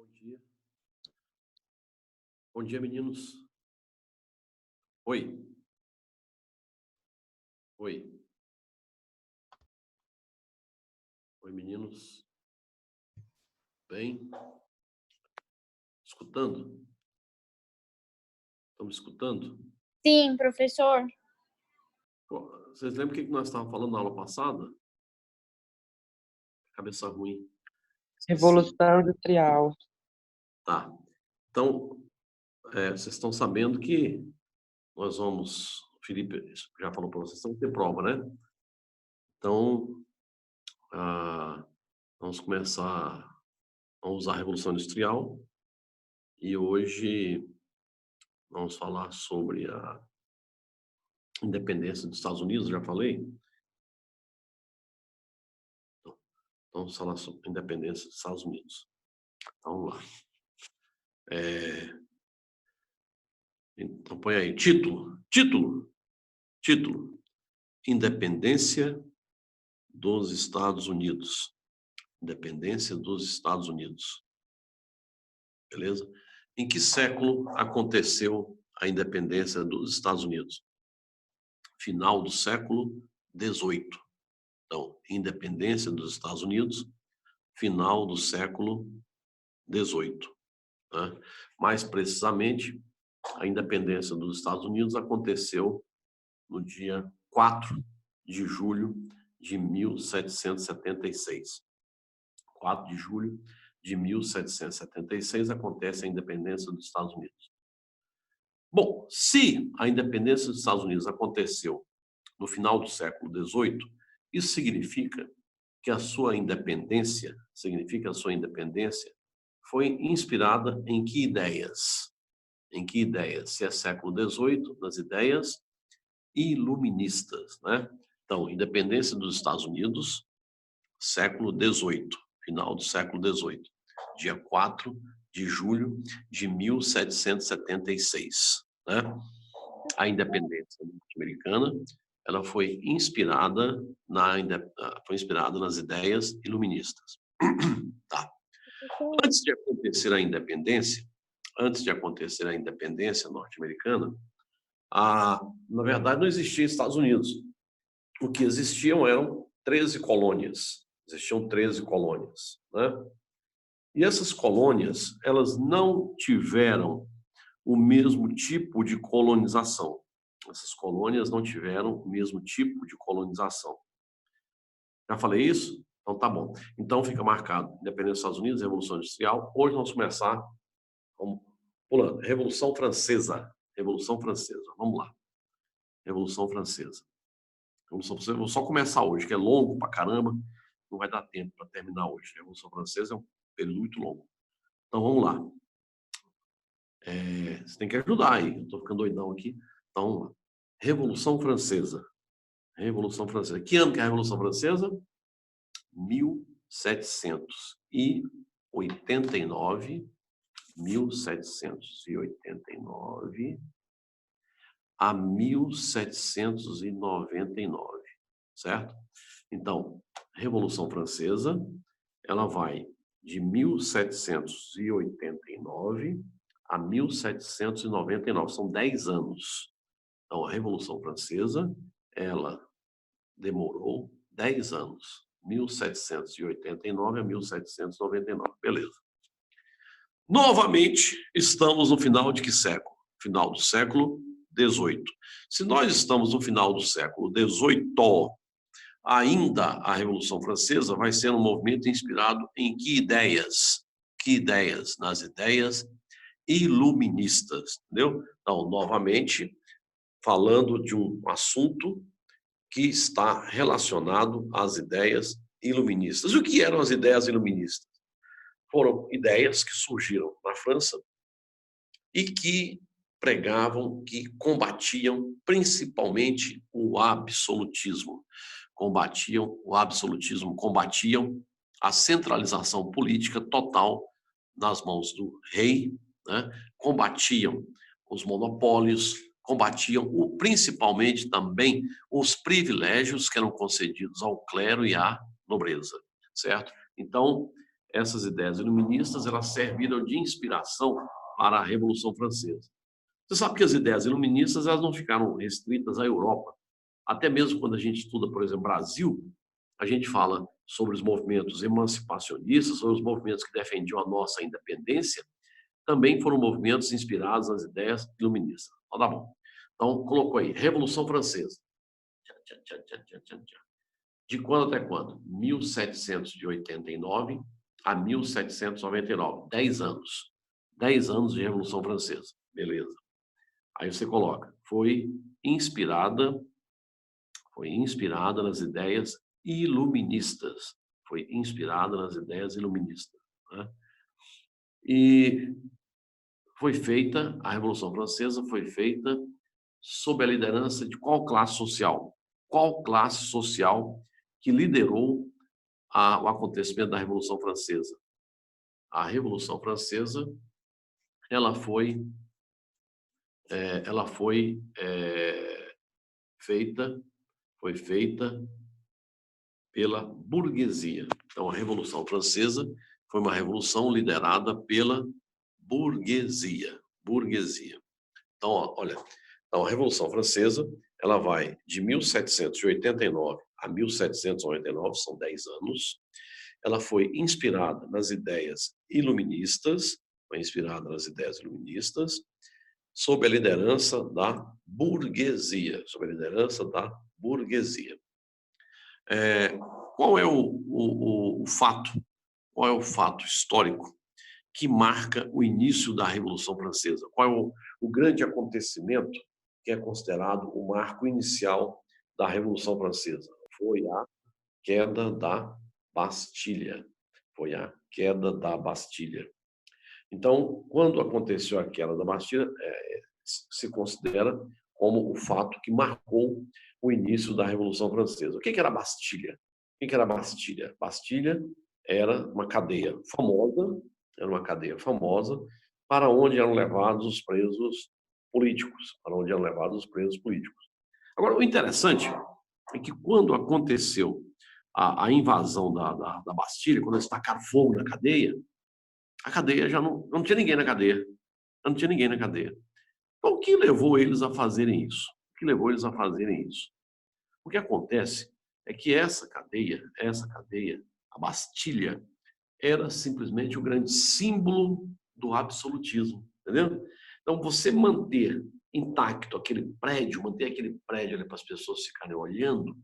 Bom dia. Bom dia, meninos. Oi. Oi. Oi, meninos. Bem? Escutando? Estão me escutando? Sim, professor. Vocês lembram o que nós estávamos falando na aula passada? Cabeça ruim. Revolução Industrial. Tá. Então, vocês estão sabendo que nós vamos... O Felipe já falou para vocês, vamos ter prova, né? Então, vamos começar a usar a Revolução Industrial. E hoje vamos falar sobre a independência dos Estados Unidos, já falei. Então, vamos falar sobre a independência dos Estados Unidos. Vamos lá. Então, põe aí, título. Independência dos Estados Unidos. Independência dos Estados Unidos. Beleza? Em que século aconteceu a independência dos Estados Unidos? Final do século XVIII. Então, independência dos Estados Unidos, final do século XVIII. Né? Mais precisamente, a independência dos Estados Unidos aconteceu no dia 4 de julho de 1776. 4 de julho de 1776 acontece a independência dos Estados Unidos. Bom, se a independência dos Estados Unidos aconteceu no final do século XVIII, isso significa que a sua independência, foi inspirada em que ideias? Em que ideias? Se é século XVIII, nas ideias iluministas, né? Então, independência dos Estados Unidos, século XVIII, final do século XVIII, dia 4 de julho de 1776, né? A independência norte-americana, ela foi inspirada nas ideias iluministas. Tá. Antes de acontecer a independência norte-americana, na verdade não existia Estados Unidos. O que existiam eram 13 colônias. Existiam 13 colônias, né? E essas colônias, elas não tiveram o mesmo tipo de colonização. Essas colônias não tiveram o mesmo tipo de colonização. Já falei isso? Então tá bom. Então fica marcado. Independência dos Estados Unidos, Revolução Industrial. Hoje nós vamos começar, pulando, Revolução Francesa. Revolução Francesa. Vamos lá. Revolução Francesa. Vou só começar hoje, que é longo pra caramba. Não vai dar tempo para terminar hoje. A Revolução Francesa é um período muito longo. Então vamos lá. Você tem que ajudar aí. Eu estou ficando doidão aqui. Então, Revolução Francesa. Revolução Francesa. Que ano que é a Revolução Francesa? 1789. 1789 a 1799, certo? Então, Revolução Francesa, ela vai de 1789 a 1799, são 10 anos. Então, a Revolução Francesa, ela demorou 10 anos, 1789 a 1799, beleza. Novamente, estamos no final de que século? Final do século XVIII. Se nós estamos no final do século XVIII, ainda a Revolução Francesa vai ser um movimento inspirado em que ideias? Que ideias? Nas ideias iluministas, entendeu? Então, novamente, falando de um assunto que está relacionado às ideias iluministas. E o que eram as ideias iluministas? Foram ideias que surgiram na França e que pregavam, que combatiam principalmente o absolutismo. Combatiam a centralização política total nas mãos do rei, né? Combatiam os monopólios, combatiam principalmente também os privilégios que eram concedidos ao clero e à nobreza, certo? Então, essas ideias iluministas, elas serviram de inspiração para a Revolução Francesa. Você sabe que as ideias iluministas, elas não ficaram restritas à Europa. Até mesmo quando a gente estuda, por exemplo, Brasil, a gente fala sobre os movimentos emancipacionistas, sobre os movimentos que defendiam a nossa independência, também foram movimentos inspirados nas ideias iluministas. Então, tá bom. Então, colocou aí, Revolução Francesa. De quando até quando? 1789 a 1799. 10 anos. 10 anos de Revolução Francesa. Beleza. Aí você coloca, foi inspirada nas ideias iluministas. Foi inspirada nas ideias iluministas. Né? E foi feita, a Revolução Francesa foi feita sob a liderança de qual classe social? Qual classe social que liderou o acontecimento da Revolução Francesa? A Revolução Francesa, ela foi feita pela burguesia. Então, a Revolução Francesa foi uma revolução liderada pela burguesia. Então, olha, então, a Revolução Francesa, ela vai de 1789 a 1799, são 10 anos. Ela foi inspirada nas ideias iluministas, sob a liderança da burguesia. Qual é o fato? Qual é o fato histórico que marca o início da Revolução Francesa? Qual é o grande acontecimento que é considerado o marco inicial da Revolução Francesa? Foi a queda da Bastilha. Então, quando aconteceu a queda da Bastilha, se considera como o fato que marcou o início da Revolução Francesa. O que era a Bastilha? Bastilha era uma cadeia famosa, para onde eram levados os presos políticos. Agora, o interessante é que quando aconteceu a invasão da Bastilha, quando eles tacaram fogo na cadeia, a cadeia já não tinha ninguém na cadeia. Então, o que levou eles a fazerem isso? O que acontece é que essa cadeia, a Bastilha, era simplesmente o grande símbolo do absolutismo, entendeu? Então, você manter intacto aquele prédio ali para as pessoas ficarem olhando,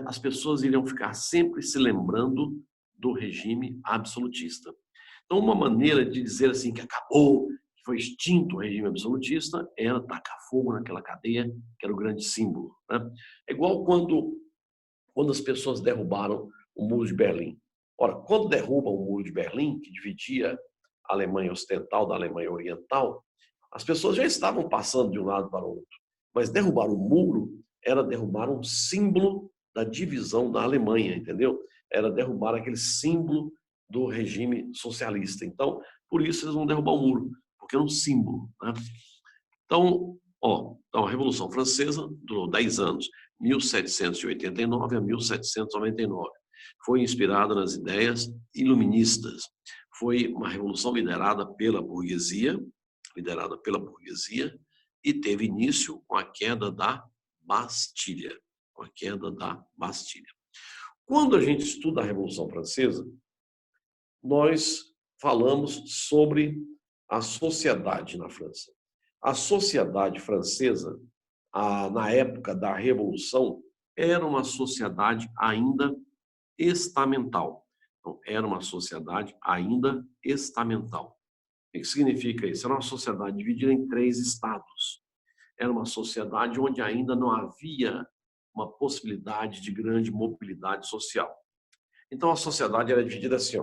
as pessoas iriam ficar sempre se lembrando do regime absolutista. Então, uma maneira de dizer assim que acabou, que foi extinto o regime absolutista, era tacar fogo naquela cadeia, que era o grande símbolo. Né? É igual quando as pessoas derrubaram o Muro de Berlim. Ora, quando derrubam o Muro de Berlim, que dividia a Alemanha Ocidental da Alemanha Oriental, as pessoas já estavam passando de um lado para o outro. Mas derrubar o muro era derrubar um símbolo da divisão da Alemanha, entendeu? Era derrubar aquele símbolo do regime socialista. Então, por isso eles vão derrubar o muro, porque era um símbolo. Né? Então, a Revolução Francesa durou 10 anos, 1789 a 1799. Foi inspirada nas ideias iluministas. Foi uma revolução liderada pela burguesia, e teve início com a queda da Bastilha. Quando a gente estuda a Revolução Francesa, nós falamos sobre a sociedade na França. A sociedade francesa, na época da Revolução, era uma sociedade ainda estamental. Então, era uma sociedade ainda estamental. O que significa isso? Era uma sociedade dividida em 3 estados. Era uma sociedade onde ainda não havia uma possibilidade de grande mobilidade social. Então, a sociedade era dividida assim,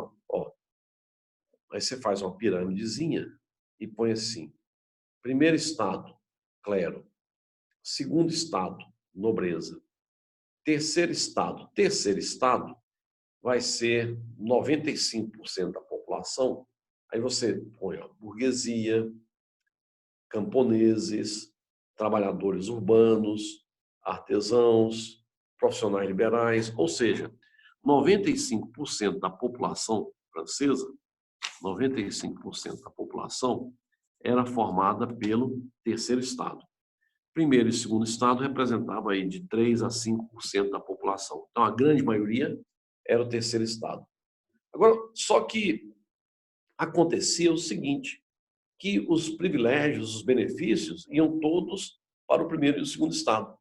aí você faz uma pirâmidezinha e põe assim: primeiro estado, clero; segundo estado, nobreza; terceiro estado vai ser 95% da população. Aí você põe burguesia, camponeses, trabalhadores urbanos, artesãos, profissionais liberais, ou seja, 95% da população Francesa, 95% da população era formada pelo terceiro estado. Primeiro e segundo estado representavam aí de 3 a 5% da população. Então, a grande maioria era o terceiro estado. Agora, só que acontecia o seguinte, que os privilégios, os benefícios iam todos para o primeiro e o segundo estado.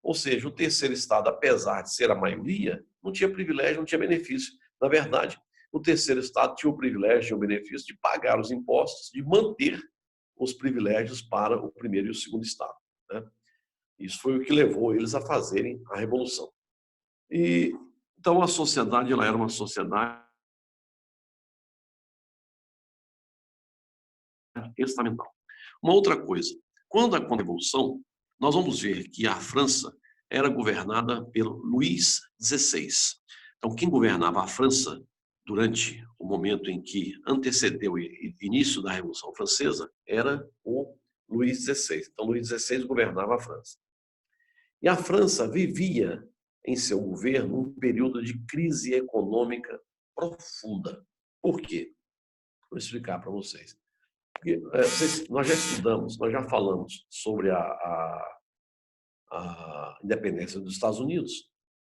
Ou seja, o terceiro estado, apesar de ser a maioria, não tinha privilégio, não tinha benefício. Na verdade, o terceiro estado tinha o privilégio e o benefício de pagar os impostos, de manter os privilégios para o primeiro e o segundo estado, né? Isso foi o que levou eles a fazerem a Revolução. E, então, a sociedade ela era uma sociedade estamental. Uma outra coisa, quando aconteceu a Revolução, nós vamos ver que a França era governada pelo Luís XVI. Então, quem governava a França durante o momento em que antecedeu o início da Revolução Francesa era o Luís XVI. Então, Luís XVI governava a França. E a França vivia em seu governo um período de crise econômica profunda. Por quê? Vou explicar para vocês. Porque, nós já estudamos, nós já falamos sobre a independência dos Estados Unidos.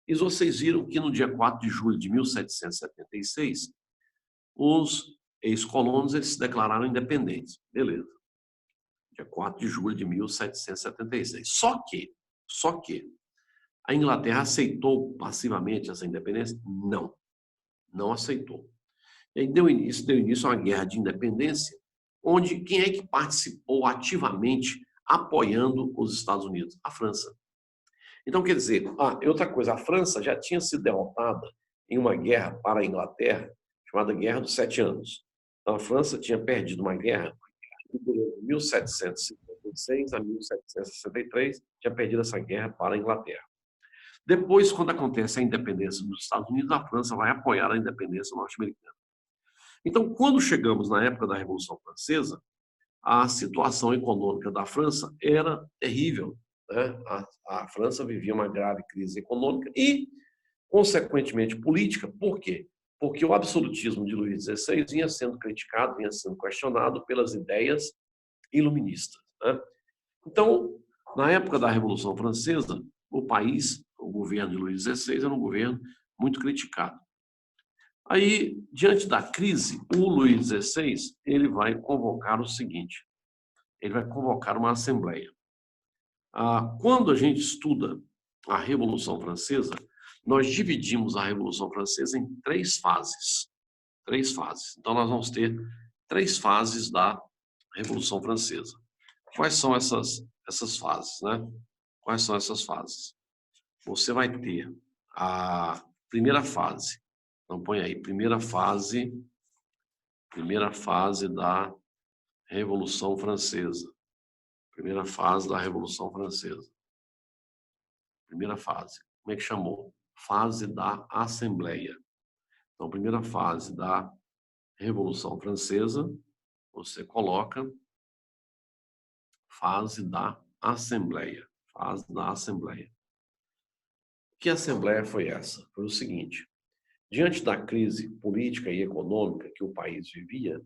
E vocês viram que no dia 4 de julho de 1776, os ex-colonos eles se declararam independentes. Beleza. Dia 4 de julho de 1776. Só que a Inglaterra aceitou passivamente essa independência? Não, não aceitou. E aí deu início a uma guerra de independência, onde quem é que participou ativamente apoiando os Estados Unidos? A França. Então, quer dizer, outra coisa, a França já tinha sido derrotada em uma guerra para a Inglaterra, chamada Guerra dos 7 Anos. Então, a França tinha perdido uma guerra de 1756 a 1763, tinha perdido essa guerra para a Inglaterra. Depois, quando acontece a independência dos Estados Unidos, a França vai apoiar a independência norte-americana. Então, quando chegamos na época da Revolução Francesa, a situação econômica da França era terrível, né? A França vivia uma grave crise econômica e, consequentemente, política. Por quê? Porque o absolutismo de Luís XVI vinha sendo criticado, vinha sendo questionado pelas ideias iluministas, né? Então, na época da Revolução Francesa, o país, o governo de Luís XVI, era um governo muito criticado. Aí, diante da crise, o Luís XVI ele vai convocar o seguinte, ele vai convocar uma assembleia. Quando a gente estuda a Revolução Francesa, nós dividimos a Revolução Francesa em 3 fases. 3 fases. Então, nós vamos ter 3 fases da Revolução Francesa. Quais são essas fases, né? Quais são essas fases? Você vai ter a primeira fase. Então, põe aí, primeira fase da Revolução Francesa. Primeira fase da Revolução Francesa. Primeira fase. Como é que chamou? Fase da Assembleia. Então, primeira fase da Revolução Francesa, você coloca fase da Assembleia. Fase da Assembleia. Que assembleia foi essa? Foi o seguinte, diante da crise política e econômica que o país vivia,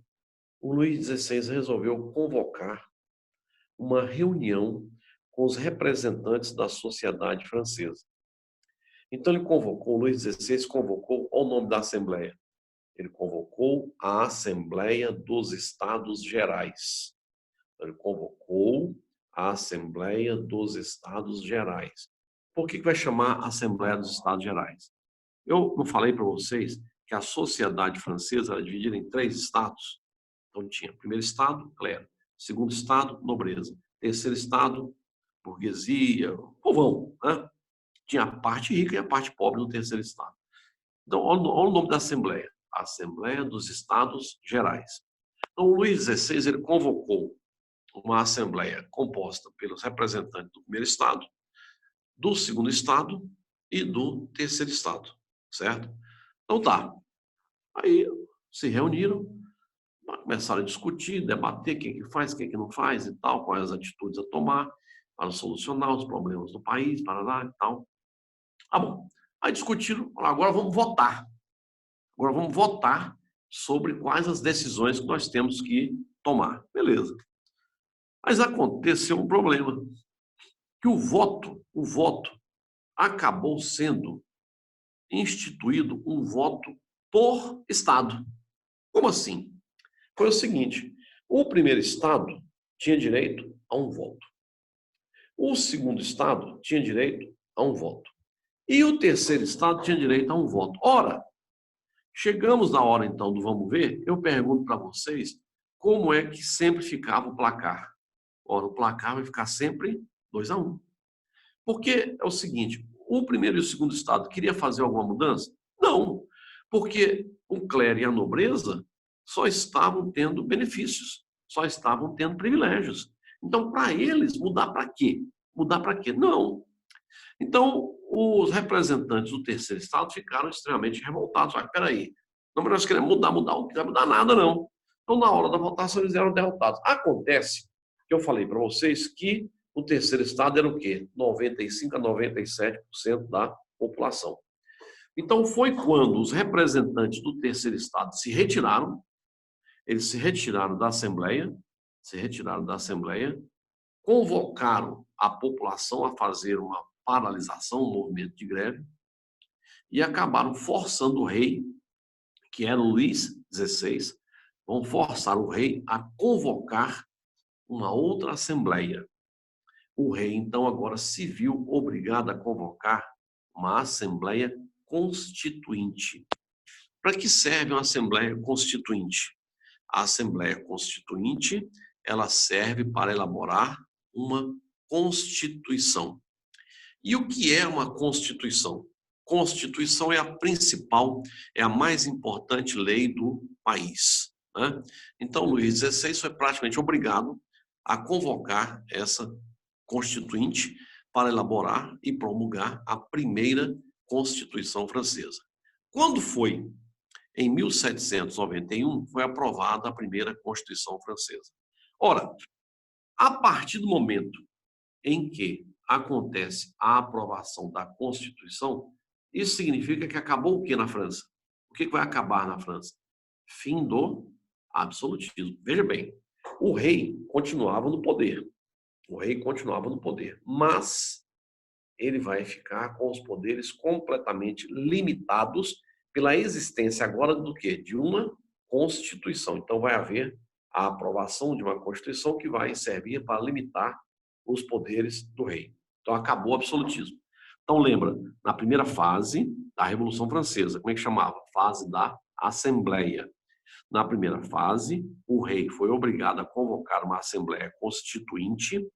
o Luís XVI resolveu convocar uma reunião com os representantes da sociedade francesa. Então ele convocou, o Luís XVI convocou, ao nome da Assembleia, ele convocou a Assembleia dos Estados Gerais. Ele convocou a Assembleia dos Estados Gerais. Por que vai chamar Assembleia dos Estados Gerais? Eu não falei para vocês que a sociedade francesa era dividida em 3 estados? Então tinha primeiro estado, clero, segundo estado, nobreza, terceiro estado, burguesia, povão, né? Tinha a parte rica e a parte pobre no terceiro estado. Então, olha o nome da Assembleia, Assembleia dos Estados Gerais. Então, o Luís XVI ele convocou uma assembleia composta pelos representantes do primeiro estado, do segundo estado e do terceiro estado, certo? Então tá. Aí se reuniram, começaram a discutir, debater o que faz, o que não faz e tal, quais as atitudes a tomar para solucionar os problemas do país, para lá e tal. Bom. Aí discutiram, falaram, agora vamos votar. Agora vamos votar sobre quais as decisões que nós temos que tomar. Beleza. Mas aconteceu um problema, que o voto acabou sendo instituído um voto por estado. Como assim? Foi o seguinte, o primeiro estado tinha direito a um voto. O segundo estado tinha direito a um voto. E o terceiro estado tinha direito a um voto. Ora, chegamos na hora então do vamos ver, eu pergunto para vocês como é que sempre ficava o placar. Ora, o placar vai ficar sempre 2-1. Porque é o seguinte, o primeiro e o segundo estado queria fazer alguma mudança? Não, porque o clero e a nobreza só estavam tendo benefícios, só estavam tendo privilégios. Então, para eles, mudar para quê? Mudar para quê? Não. Então, os representantes do terceiro estado ficaram extremamente revoltados. Ah, peraí, não, mas nós queremos mudar, não vai mudar nada, não. Então, na hora da votação, eles eram derrotados. Acontece que eu falei para vocês que o terceiro estado era o quê? 95% a 97% da população. Então, foi quando os representantes do terceiro estado se retiraram, eles se retiraram da Assembleia, convocaram a população a fazer uma paralisação, um movimento de greve, e acabaram forçando o rei, que era o Luís XVI, vão forçar o rei a convocar uma outra assembleia. O rei, então, agora se viu obrigado a convocar uma assembleia constituinte. Para que serve uma assembleia constituinte? A assembleia constituinte, ela serve para elaborar uma constituição. E o que é uma constituição? Constituição é a principal, é a mais importante lei do país, né? Então, Luís XVI foi praticamente obrigado a convocar essa constituinte para elaborar e promulgar a primeira Constituição francesa. Quando foi? Em 1791, foi aprovada a primeira Constituição francesa. Ora, a partir do momento em que acontece a aprovação da Constituição, isso significa que acabou o que na França? O que vai acabar na França? Fim do absolutismo. Veja bem, o rei continuava no poder. Mas ele vai ficar com os poderes completamente limitados pela existência agora do quê? De uma Constituição. Então vai haver a aprovação de uma Constituição que vai servir para limitar os poderes do rei. Então acabou o absolutismo. Então lembra, na primeira fase da Revolução Francesa, como é que chamava? Fase da Assembleia. Na primeira fase, o rei foi obrigado a convocar uma Assembleia Constituinte,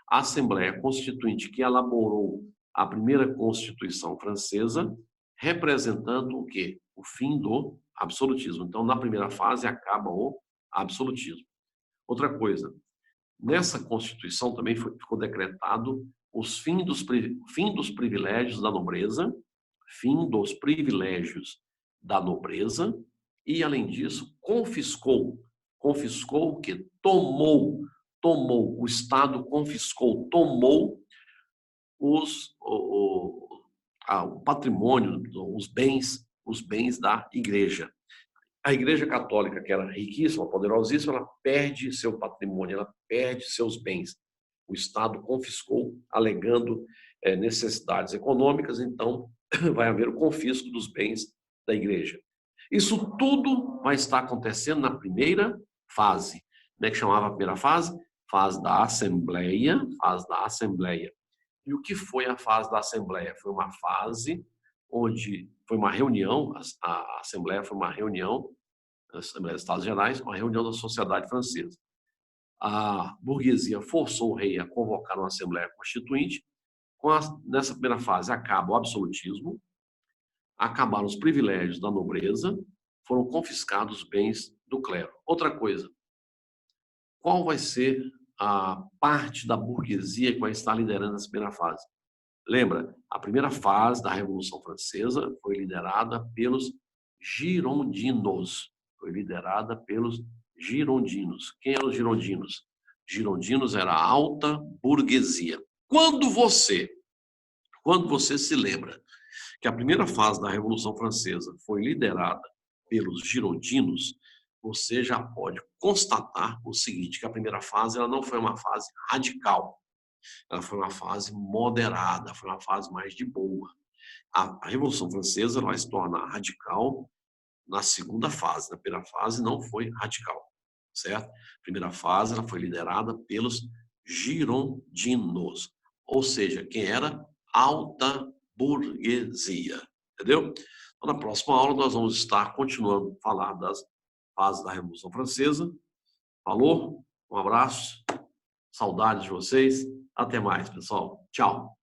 a Assembleia Constituinte que elaborou a primeira Constituição francesa, representando o quê? O fim do absolutismo. Então, na primeira fase, acaba o absolutismo. Outra coisa, nessa Constituição também ficou decretado os fim dos privilégios da nobreza, e, além disso, confiscou o quê? Tomou, o Estado confiscou, tomou o patrimônio, os bens da igreja. A igreja católica, que era riquíssima, poderosíssima, ela perde seu patrimônio, ela perde seus bens. O Estado confiscou, alegando necessidades econômicas, então vai haver o confisco dos bens da igreja. Isso tudo vai estar acontecendo na primeira fase. Como é que chamava a primeira fase? Fase da Assembleia. E o que foi a fase da Assembleia? Foi uma fase onde foi uma reunião, a Assembleia foi uma reunião, a Assembleia dos Estados Gerais, uma reunião da sociedade francesa. A burguesia forçou o rei a convocar uma Assembleia Constituinte. Nessa primeira fase acaba o absolutismo, acabaram os privilégios da nobreza, foram confiscados os bens do clero. Outra coisa, qual vai ser a parte da burguesia que vai estar liderando essa primeira fase? Lembra, a primeira fase da Revolução Francesa foi liderada pelos girondinos. Quem eram os girondinos? Girondinos era a alta burguesia. Quando você se lembra que a primeira fase da Revolução Francesa foi liderada pelos girondinos, você já pode constatar o seguinte, que a primeira fase ela não foi uma fase radical, ela foi uma fase moderada, foi uma fase mais de boa. A Revolução Francesa vai se tornar radical na segunda fase. Na primeira fase não foi radical, certo? A primeira fase ela foi liderada pelos girondinos, ou seja, quem era alta burguesia, entendeu? Então, na próxima aula nós vamos estar continuando a falar das fases da Revolução Francesa. Falou? Um abraço, saudades de vocês. Até mais, pessoal. Tchau.